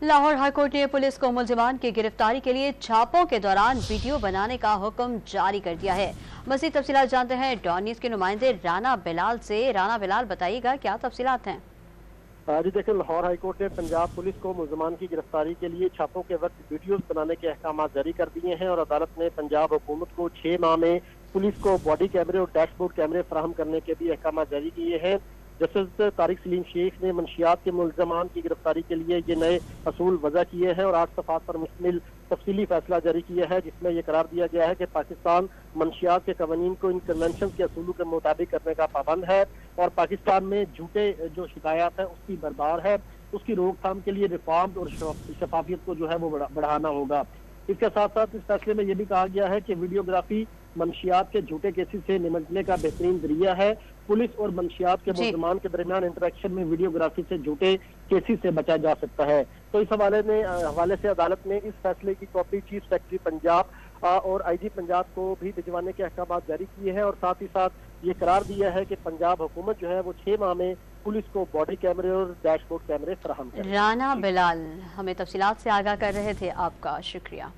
Lahore high court ने police को मुलजिमान की गिरफ्तारी के लिए छापों के दौरान वीडियो बनाने का हुक्म जारी कर दिया है। मज़ीद तफसीलात जानते हैं डॉन न्यूज़ के नुमाइंदे राना बिलाल से। राना बिलाल, बताइएगा क्या तफसीलात हैं? जी देखिए, लाहौर हाईकोर्ट ने पंजाब पुलिस को मुलजिमान की गिरफ्तारी के लिए छापों के वक्त वीडियोस बनाने के अहकाम जारी कर दिए हैं और अदालत ने पंजाब हुकूमत को 6 माह में पुलिस को बॉडी कैमरे और डैशबोर्ड कैमरे फराहम करने के भी अहकाम जारी किए हैं। जस्टिस तारिक सलीम शेख ने मंशियात के मुलजमान की गिरफ्तारी के लिए ये नए असूल वज़ा किए हैं और 8 सफ़ात पर मुश्तमिल तफसीली फैसला जारी किया है, जिसमें यह करार दिया गया है कि पाकिस्तान मंशियात के कवानीन को इन कन्वेंशन के असूलों के मुताबिक करने का पाबंद है और पाकिस्तान में झूठे जो शिकायत है उसकी बरदार है। उसकी रोकथाम के लिए रिफॉर्म और शफाफियत को जो है वो बढ़ाना होगा। इसके साथ साथ इस फैसले में यह भी कहा गया है कि वीडियोग्राफी मंशियात के झूठे केसेस से निपटने का बेहतरीन जरिया है। पुलिस और मंशियात के मुलजमान के दरमियान इंटरेक्शन में वीडियोग्राफी से झूठे केसेस से बचा जा सकता है। तो इस हवाले से अदालत ने इस फैसले की कॉपी चीफ सेक्रेटरी पंजाब और आईजी पंजाब को भी भिजवाने के अहकाम जारी किए हैं और साथ ही साथ ये करार दिया है कि पंजाब हुकूमत जो है वो 6 माह में पुलिस को बॉडी कैमरे और डैशबोर्ड कैमरे फराहम करे। राना बिलाल हमें तफसीलात से आगाह कर रहे थे, आपका शुक्रिया।